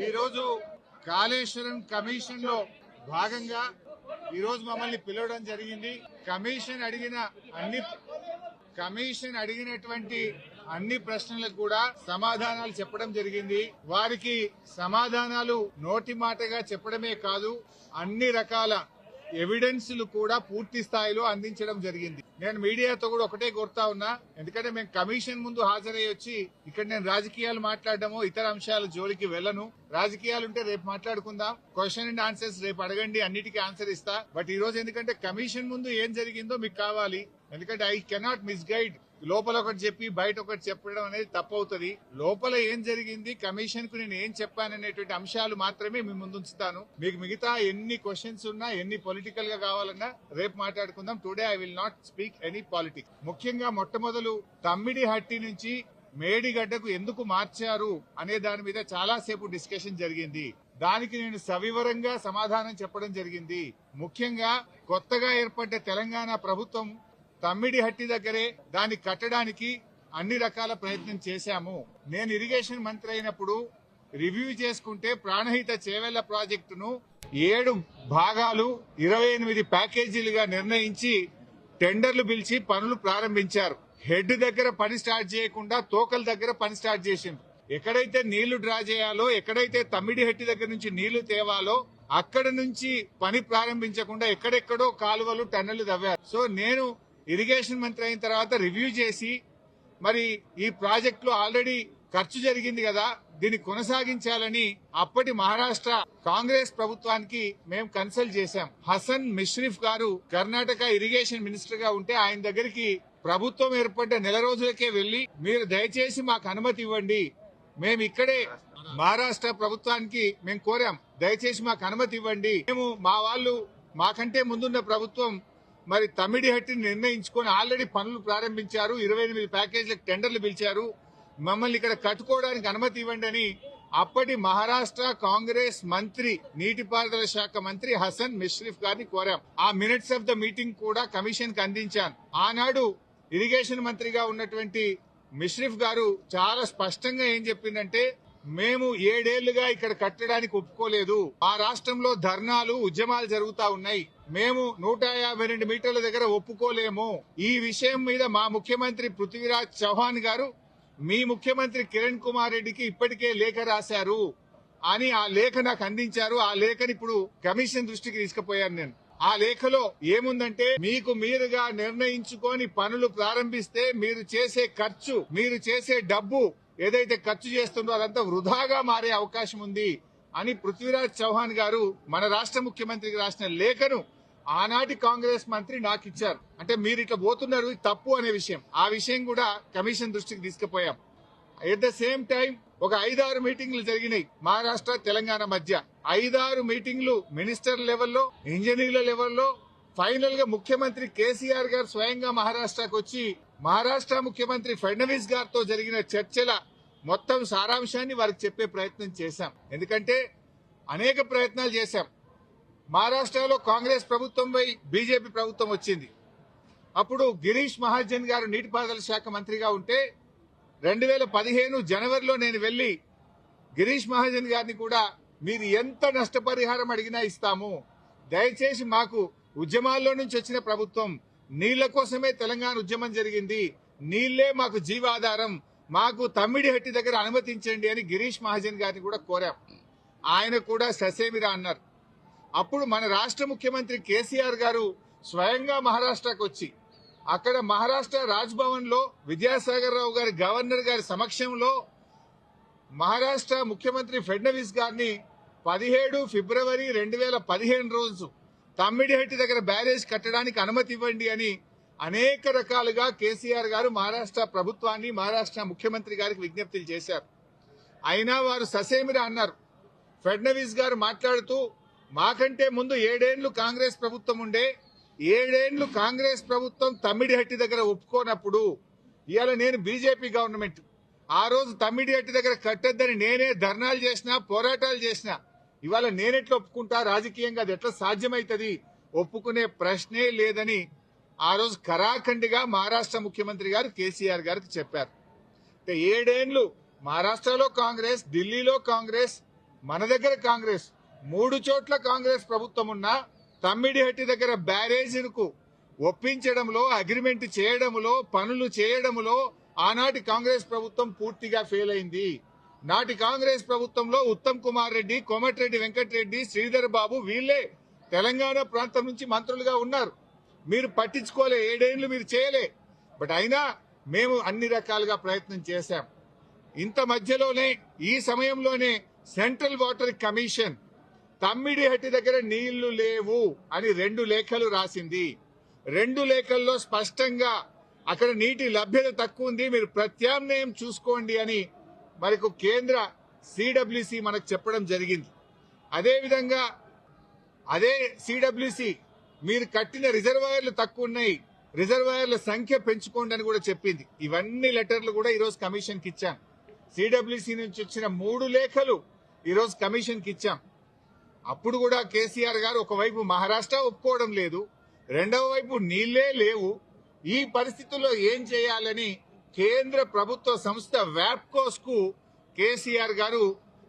ఈ రోజు కాళేశ్వరం కమిషన్ లో భాగంగా ఈ రోజు మమ్మల్ని పిలవడం జరిగింది. కమిషన్ అడిగినటువంటి అన్ని ప్రశ్నలకు కూడా సమాధానాలు చెప్పడం జరిగింది. వారికి సమాధానాలు నోటి మాటగా చెప్పడమే కాదు, అన్ని రకాల ఎవిడెన్స్లు కూడా పూర్తి స్థాయిలో అందించడం జరిగింది. నేను మీడియాతో కూడా ఒకటే కోరుతా ఉన్నా, ఎందుకంటే మేము కమిషన్ ముందు హాజరయ్యి వచ్చి ఇక్కడ నేను రాజకీయాలు మాట్లాడడమో ఇతర అంశాల జోలికి వెళ్ళను. రాజకీయాలుంటే రేపు మాట్లాడుకుందాం, క్వశ్చన్ అండ్ ఆన్సర్స్ రేపు అడగండి, అన్నిటికీ ఆన్సర్ ఇస్తా. బట్ ఈ రోజు ఎందుకంటే కమిషన్ ముందు ఏం జరిగిందో మీకు కావాలి, ఎందుకంటే ఐ కెనాట్ మిస్గైడ్. లోపల ఒకటి చెప్పి బయట ఒకటి చెప్పడం అనేది తప్పవుతుంది. లోపల ఏం జరిగింది, కమిషన్ కు నేను ఏం చెప్పాననేటువంటి అంశాలు మాత్రమే మీ ముందు ఉంచుతాను. మీకు మిగతా ఎన్ని క్వశ్చన్స్ ఉన్నా, ఎన్ని పొలిటికల్ గా కావాలన్నా రేపు మాట్లాడుకుందాం. Today I will not speak any politics. ముఖ్యంగా మొట్టమొదలు తమ్మిడిహట్టి నుంచి మేడిగడ్డకు ఎందుకు మార్చారు అనే దాని మీద చాలా సేపు డిస్కషన్ జరిగింది. దానికి నేను సవివరంగా సమాధానం చెప్పడం జరిగింది. ముఖ్యంగా కొత్తగా ఏర్పడ్డ తెలంగాణ ప్రభుత్వం తమ్మిడిహట్టి దగ్గరే దాన్ని కట్టడానికి అన్ని రకాల ప్రయత్నం చేశాము. నేను ఇరిగేషన్ మంత్రి అయినప్పుడు రివ్యూ చేసుకుంటే ప్రాణహిత చేవెళ్ల ప్రాజెక్టును 7 భాగాలు 28 ప్యాకేజీలుగా నిర్ణయించి టెండర్లు పిలిచి పనులు ప్రారంభించారు. హెడ్ దగ్గర పని స్టార్ట్ చేయకుండా తోకల దగ్గర పని స్టార్ట్ చేసింది. ఎక్కడైతే నీళ్లు డ్రా చేయాలో, ఎక్కడైతే తమ్మిడిహట్టి దగ్గర నుంచి నీళ్లు తేవాలో అక్కడ నుంచి పని ప్రారంభించకుండా ఎక్కడెక్కడో కాలువలు టన్నెలు తవ్వారు. సో నేను ఇరిగేషన్ మంత్రి అయిన తర్వాత రివ్యూ చేసి, మరి ఈ ప్రాజెక్టులో ఆల్రెడీ ఖర్చు జరిగింది కదా, దీన్ని కొనసాగించాలని అప్పటి మహారాష్ట్ర కాంగ్రెస్ ప్రభుత్వానికి మేము కన్సల్ట్ చేశాం. హసన్ మిష్రిఫ్ గారు కర్ణాటక ఇరిగేషన్ మినిస్టర్ గా ఉంటే ఆయన దగ్గరికి ప్రభుత్వం ఏర్పడ్డ నెల రోజులకే వెళ్లి, మీరు దయచేసి మాకు అనుమతి ఇవ్వండి, మేము ఇక్కడే మహారాష్ట్ర ప్రభుత్వానికి మేము కోరాం, దయచేసి మాకు అనుమతి ఇవ్వండి. మేము మాకంటే ముందున్న ప్రభుత్వం మరి తమ్మిడిహట్టిని నిర్ణయించుకొని ఆల్రెడీ పనులు ప్రారంభించారు, 28 ప్యాకేజీలకు టెండర్లు పిలిచారు, మమ్మల్ని ఇక్కడ కట్టుకోవడానికి అనుమతి ఇవ్వండి అని అప్పటి మహారాష్ట్ర కాంగ్రెస్ మంత్రి, నీటిపారుదల శాఖ మంత్రి హసన్ మిష్రిఫ్ గారిని కోరాం. ఆ మినిట్స్ ఆఫ్ ద మీటింగ్ కూడా కమిషన్ కి అందించాను. ఆనాడు ఇరిగేషన్ మంత్రిగా ఉన్నటువంటి మిష్రిఫ్ గారు చాలా స్పష్టంగా ఏం చెప్పిందంటే, మేము 7 ఏళ్లుగా ఇక్కడ కట్టడానికి ఒప్పుకోలేదు. ఆ రాష్ట్రంలో ధర్నాలు, ఉద్యమాలు జరుగుతా ఉన్నాయి. మేము 152 మీటర్ల దగ్గర ఒప్పుకోలేము. ఈ విషయం మీద మా ముఖ్యమంత్రి పృథ్వీరాజ్ చౌహాన్ గారు మీ ముఖ్యమంత్రి కిరణ్ కుమార్ రెడ్డికి ఇప్పటికే లేఖ రాశారు అని ఆ లేఖ నాకు అందించారు. ఆ లేఖని ఇప్పుడు కమిషన్ దృష్టికి తీసుకుపోయాను నేను. ఆ లేఖలో ఏముందంటే, మీకు మీరుగా నిర్ణయించుకొని పనులు ప్రారంభిస్తే మీరు చేసే ఖర్చు, మీరు చేసే డబ్బు ఏదైతే ఖర్చు చేస్తుందో అదంతా వృధాగా మారే అవకాశం ఉంది అని పృథ్వీరాజ్ చౌహాన్ గారు మన రాష్ట్ర ముఖ్యమంత్రికి రాసిన లేఖను ఆనాటి కాంగ్రెస్ మంత్రి నాకు ఇచ్చారు. అంటే మీరు ఇట్లా పోతున్నారు, తప్పు అనే విషయం, ఆ విషయం కూడా కమిషన్ దృష్టికి తీసుకుపోయాం. ఎట్ ద సేమ్ టైం ఒక 5-6 మీటింగ్లు జరిగినాయి మహారాష్ట్ర తెలంగాణ మధ్య. 5-6 మీటింగ్లు మినిస్టర్ లెవెల్లో, ఇంజనీర్ల లెవెల్లో. ఫైనల్ గా ముఖ్యమంత్రి కేసీఆర్ గారు స్వయంగా మహారాష్ట్రకు వచ్చి మహారాష్ట్ర ముఖ్యమంత్రి ఫడ్నవీస్ గారితో జరిగిన చర్చల మొత్తం సారాంశాన్ని వారికి చెప్పే ప్రయత్నం చేశాం. ఎందుకంటే అనేక ప్రయత్నాలు చేశాం. మహారాష్ట్రలో కాంగ్రెస్ ప్రభుత్వంపై బీజేపీ ప్రభుత్వం వచ్చింది. అప్పుడు గిరీష్ మహాజన్ గారు నీటిపారుదల శాఖ మంత్రిగా ఉంటే 2015 జనవరిలో నేను వెళ్లి గిరీష్ మహాజన్ గారిని కూడా, మీరు ఎంత నష్టపరిహారం అడిగినా ఇస్తాము, దయచేసి మాకు ఉద్యమాల్లో నుంచి వచ్చిన ప్రభుత్వం, నీళ్ల కోసమే తెలంగాణ ఉద్యమం జరిగింది, నీళ్లే మాకు జీవాధారం, మాకు తమ్మిడిహట్టి దగ్గర అనుమతించండి అని గిరీష్ మహాజన్ గారిని కూడా కోరాం. ఆయన కూడా ససేమిరా అన్నారు. అప్పుడు మన రాష్ట్ర ముఖ్యమంత్రి కేసీఆర్ గారు స్వయంగా మహారాష్ట్రకు వచ్చి అక్కడ మహారాష్ట్ర రాజ్ భవన్ లో విద్యాసాగర్ రావు గారి, గవర్నర్ గారి సమక్షంలో మహారాష్ట్ర ముఖ్యమంత్రి ఫడ్నవీస్ గారిని 17 ఫిబ్రవరి 2015 రోజు తమ్మిడిహట్టి దగ్గర బ్యారేజ్ కట్టడానికి అనుమతి ఇవ్వండి అని అనేక రకాలుగా కేసీఆర్ గారు మహారాష్ట్ర ప్రభుత్వాన్ని, మహారాష్ట్ర ముఖ్యమంత్రి గారికి విజ్ఞప్తులు చేశారు. అయినా వారు ససేమిరా అన్నారు. ఫడ్నవీస్ గారు మాట్లాడుతూ, మాకంటే ముందు 7 ఏళ్లు కాంగ్రెస్ ప్రభుత్వం ఉండే, 7 ఏళ్లు కాంగ్రెస్ ప్రభుత్వం తమ్మిడిహట్టి దగ్గర ఒప్పుకోనప్పుడు ఇవాళ నేను బీజేపీ గవర్నమెంట్, ఆ రోజు తమ్మిడిహట్టి దగ్గర కట్టొద్దని నేనే ధర్నాలు చేసినా, పోరాటాలు చేసినా, ఇవాళ నేనెట్లా ఒప్పుకుంటా, రాజకీయంగా అది ఎట్లా సాధ్యమైతుంది, ఒప్పుకునే ప్రశ్నే లేదని ఆ రోజు కరాఖండిగా మహారాష్ట్ర ముఖ్యమంత్రి గారు కేసీఆర్ గారికి చెప్పారు. 7 ఏళ్లు మహారాష్ట్రలో కాంగ్రెస్, ఢిల్లీలో కాంగ్రెస్, మన దగ్గర కాంగ్రెస్ 3 చోట్ల కాంగ్రెస్ ప్రభుత్వం ఉన్నా తమ్మిడిహట్టి దగ్గర బ్యారేజీలకు ఒప్పించడంలో, అగ్రిమెంట్ చేయడంలో, పనులు చేయడంలో ఆనాటి కాంగ్రెస్ ప్రభుత్వం పూర్తిగా ఫెయిల్ అయింది. నాటి కాంగ్రెస్ ప్రభుత్వంలో ఉత్తమ్ కుమార్ రెడ్డి, కోమటిరెడ్డి వెంకటరెడ్డి, శ్రీధర్ బాబు వీళ్లే తెలంగాణ ప్రాంతం నుంచి మంత్రులుగా ఉన్నారు. మీరు పట్టించుకోలే, 7 ఏళ్లు మీరు చేయలే. బట్ అయినా మేము అన్ని రకాలుగా ప్రయత్నం చేశాం. ఇంత మధ్యలోనే ఈ సమయంలోనే సెంట్రల్ వాటర్ కమిషన్ తమ్మిడిహట్టి దగ్గర నీళ్లు లేవు అని 2 లేఖలు రాసింది. 2 లేఖల్లో స్పష్టంగా అక్కడ నీటి లభ్యత తక్కువ ఉంది, మీరు ప్రత్యామ్నాయం చూసుకోండి అని మనకు కేంద్ర సిడబ్ల్యూసి మనకు చెప్పడం జరిగింది. అదేవిధంగా అదే సిడబ్ల్యూసి మీరు కట్టిన రిజర్వాయర్లు తక్కువ ఉన్నాయి, రిజర్వాయర్ల సంఖ్య పెంచుకోండి అని కూడా చెప్పింది. ఇవన్నీ లెటర్లు కూడా ఈరోజు కమిషన్ కి ఇచ్చాం. సిడబ్ల్యూసి నుంచి వచ్చిన 3 లేఖలు ఈరోజు కమిషన్ కి ఇచ్చాం. అప్పుడు కూడా కేసీఆర్ గారు ఒకవైపు మహారాష్ట్ర ఒప్పుకోవడం లేదు, రెండవ వైపు నీళ్లే లేవు. ఈ పరిస్థితుల్లో ఏం చేయాలని కేంద్ర ప్రభుత్వ సంస్థ వ్యాప్కోస్ కు కేసీఆర్ గారు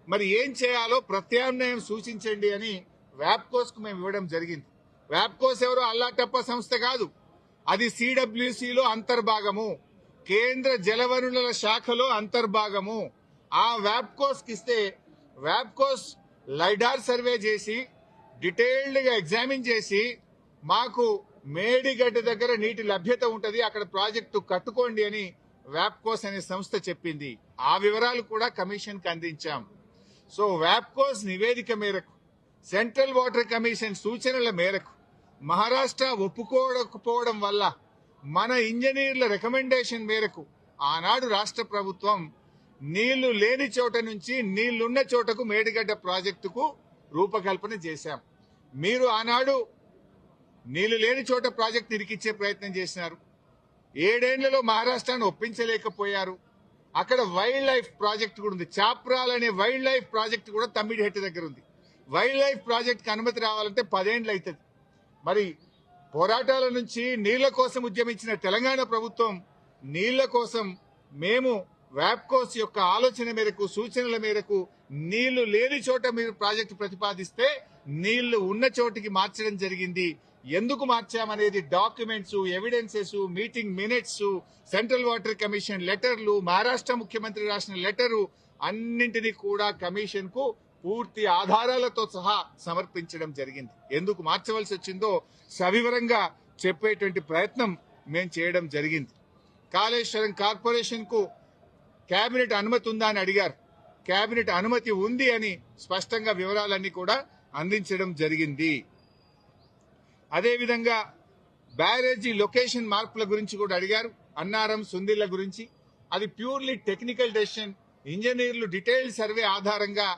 మరి ఏం చేయాలో ప్రత్యామ్నాయం సూచించండి అని వ్యాప్కోస్ కు మేము ఇవ్వడం జరిగింది. వ్యాప్కోస్ ఎవరో అల్లాటప్ప సంస్థ కాదు, అది సిడబ్ల్యూసిలో అంతర్భాగము, కేంద్ర జలవనరుల శాఖలో అంతర్భాగము. ఆ వ్యాప్కోస్ కి ఇస్తే వ్యాప్కోస్ లైడార్ సర్వే చేసి డీటెయిల్డ్ గా ఎగ్జామిన్ చేసి మాకు మేడిగడ్డ దగ్గర నీటి లభ్యత ఉంటది, అక్కడ ప్రాజెక్టు కట్టుకోండి అని వ్యాప్కోస్ అనే సంస్థ చెప్పింది. ఆ వివరాలు కూడా కమిషన్ కి అందించాం. సో వ్యాప్కోస్ నివేదిక మేరకు, సెంట్రల్ వాటర్ కమిషన్ సూచనల మేరకు మహారాష్ట్ర ఒప్పుకోకపోవడం వల్ల మన ఇంజనీర్ల రికమెండేషన్ మేరకు ఆనాడు రాష్ట్ర ప్రభుత్వం నీళ్లు లేని చోట నుంచి నీళ్లున్న చోటకు మేడిగడ్డ ప్రాజెక్టుకు రూపకల్పన చేశాం. మీరు ఆనాడు నీళ్లు లేని చోట ప్రాజెక్టు ఇరికిచ్చే ప్రయత్నం చేసినారు. 7 ఏళ్లలో మహారాష్ట్రాన్ని ఒప్పించలేకపోయారు. అక్కడ వైల్డ్ లైఫ్ ప్రాజెక్టు కూడా ఉంది, చాప్రాల్ అనే వైల్డ్ లైఫ్ ప్రాజెక్టు కూడా తమ్మిడిహట్టి దగ్గర ఉంది. వైల్డ్ లైఫ్ ప్రాజెక్టుకి అనుమతి రావాలంటే 10 ఏళ్లు అవుతుంది. మరి పోరాటాల నుంచి నీళ్ల కోసం ఉద్యమించిన తెలంగాణ ప్రభుత్వం నీళ్ల కోసం మేము వ్యాప్కోస్ యొక్క ఆలోచన మేరకు, సూచనల మేరకు నీళ్లు లేని చోట మీరు ప్రాజెక్టు ప్రతిపాదిస్తే నీళ్లు ఉన్న చోటికి మార్చడం జరిగింది. ఎందుకు మార్చామనేది documents, evidences, meeting minutes, central water commission లెటర్లు, మహారాష్ట్ర ముఖ్యమంత్రి రాసిన లెటరు అన్నింటినీ కూడా కమిషన్ కు పూర్తి ఆధారాలతో సహా సమర్పించడం జరిగింది. ఎందుకు మార్చవలసి వచ్చిందో సవివరంగా చెప్పేటువంటి ప్రయత్నం మేము చేయడం జరిగింది. కాళేశ్వరం కార్పొరేషన్ కు కేబినెట్ అనుమతి ఉందా అని అడిగారు. కేబినెట్ అనుమతి ఉంది అని స్పష్టంగా వివరాలన్నీ కూడా అందించడం జరిగింది. అదేవిధంగా బ్యారేజీ లొకేషన్ మార్పుల గురించి కూడా అడిగారు. అన్నారం, సుందిళ్ల గురించి అది ప్యూర్లీ టెక్నికల్ డెసిషన్. ఇంజనీర్లు డీటెయిల్ సర్వే ఆధారంగా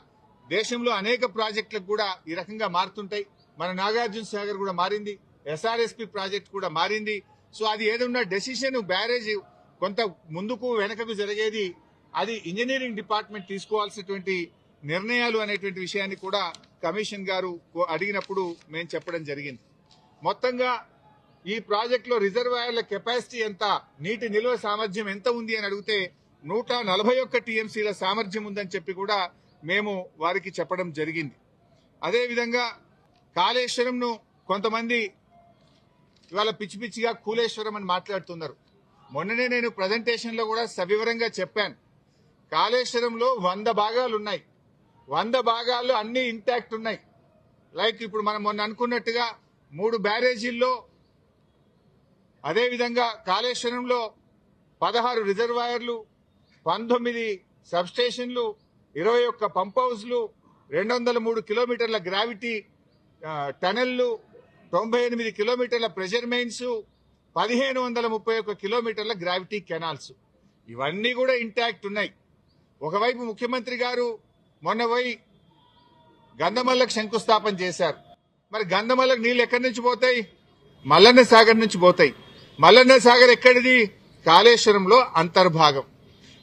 దేశంలో అనేక ప్రాజెక్టులకు కూడా ఈ రకంగా మారుతుంటాయి. మన నాగార్జున సాగర్ కూడా మారింది, ఎస్ఆర్ఎస్పి ప్రాజెక్ట్ కూడా మారింది. సో అది ఏదన్నా డెసిషన్ బ్యారేజ్ కొంత ముందుకు వెనకకు జరిగేది అది ఇంజనీరింగ్ డిపార్ట్మెంట్ తీసుకోవాల్సినటువంటి నిర్ణయాలు అనేటువంటి విషయాన్ని కూడా కమిషన్ గారు అడిగినప్పుడు మేము చెప్పడం జరిగింది. మొత్తంగా ఈ ప్రాజెక్టులో రిజర్వాయర్ల కెపాసిటీ ఎంత, నీటి నిల్వ సామర్థ్యం ఎంత ఉంది అని అడిగితే 141 టీఎంసీల సామర్థ్యం ఉందని చెప్పి కూడా మేము వారికి చెప్పడం జరిగింది. అదేవిధంగా కాళేశ్వరంను కొంతమంది ఇవాళ పిచ్చి పిచ్చిగా కూలేశ్వరం అని మాట్లాడుతున్నారు. మొన్ననే నేను ప్రజెంటేషన్ లో కూడా సవివరంగా చెప్పాను. కాళేశ్వరంలో 100 భాగాలు ఉన్నాయి, 100 భాగాలు అన్ని ఇంటాక్ట్ ఉన్నాయి. లైక్ ఇప్పుడు మనం మొన్న అనుకున్నట్టుగా 3 బ్యారేజీల్లో, అదేవిధంగా కాళేశ్వరంలో 16 రిజర్వాయర్లు, 19 సబ్స్టేషన్లు, 21 పంప్ హౌస్లు, 203 కిలోమీటర్ల గ్రావిటీ టనెళ్లు, 98 కిలోమీటర్ల ప్రెషర్ మెయిన్స్, 1531 కిలోమీటర్ల గ్రావిటీ కెనాల్స్, ఇవన్నీ కూడా ఇంటాక్ట్ ఉన్నాయి. ఒకవైపు ముఖ్యమంత్రి గారు మొన్న పోయి గంధమల్లకు శంకుస్థాపన చేశారు. మరి గంధమల్లకు నీళ్లు ఎక్కడి నుంచి పోతాయి? మల్లన్న సాగర్ నుంచి పోతాయి. మల్లన్న సాగర్ ఎక్కడిది? కాళేశ్వరంలో అంతర్భాగం.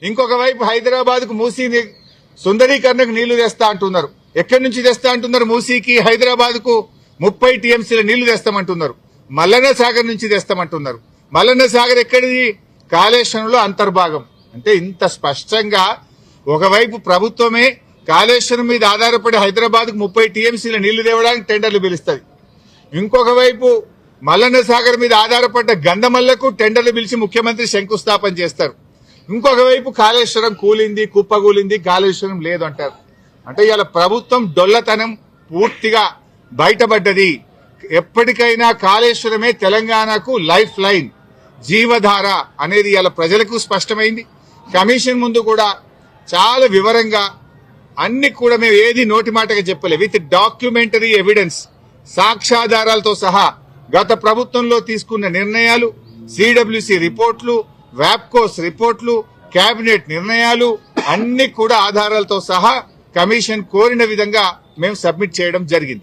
ఇంకొక వైపు హైదరాబాద్ కు మూసీ సుందరీకరణకు నీళ్లు తెస్తా అంటున్నారు. ఎక్కడి నుంచి తెస్తా అంటున్నారు? మూసీకి హైదరాబాద్ కు 30 టీఎంసీల నీళ్లు తెస్తామంటున్నారు. మల్లన్న సాగర్ నుంచి తెస్తామంటున్నారు. మల్లన్న సాగర్ ఎక్కడిది? కాళేశ్వరంలో అంతర్భాగం. అంటే ఇంత స్పష్టంగా ఒకవైపు ప్రభుత్వమే కాళేశ్వరం మీద ఆధారపడి హైదరాబాద్ కు 30 టీఎంసీల నీళ్లు తేవడానికి టెండర్లు పిలుస్తుంది. ఇంకొక వైపు మల్లన్న సాగర్ మీద ఆధారపడ్డ గంధమల్లకు టెండర్లు పిలిచి ముఖ్యమంత్రి శంకుస్థాపన చేస్తారు. ఇంకొక వైపు కాళేశ్వరం కూలింది, కుప్పగూలింది, కాళేశ్వరం లేదు అంటారు. అంటే ఇవాళ ప్రభుత్వం డొల్లతనం పూర్తిగా బయటపడ్డది. ఎప్పటికైనా కాళేశ్వరమే తెలంగాణకు లైఫ్ లైన్, జీవధార అనేది ఇవాళ ప్రజలకు స్పష్టమైంది. కమిషన్ ముందు కూడా చాలా వివరంగా అన్ని కూడా మేము ఏది నోటి మాటగా చెప్పలే, విత్ డాక్యుమెంటరీ ఎవిడెన్స్, సాక్ష్యాధారాలతో సహా గత ప్రభుత్వంలో తీసుకున్న నిర్ణయాలు, సిడబ్ల్యూసి రిపోర్ట్లు, వ్యాప్కోస్ రిపోర్ట్లు, కేబినెట్ నిర్ణయాలు అన్ని కూడా ఆధారాలతో సహా కమిషన్ కోరిన విధంగా మేము సబ్మిట్ చేయడం జరిగింది.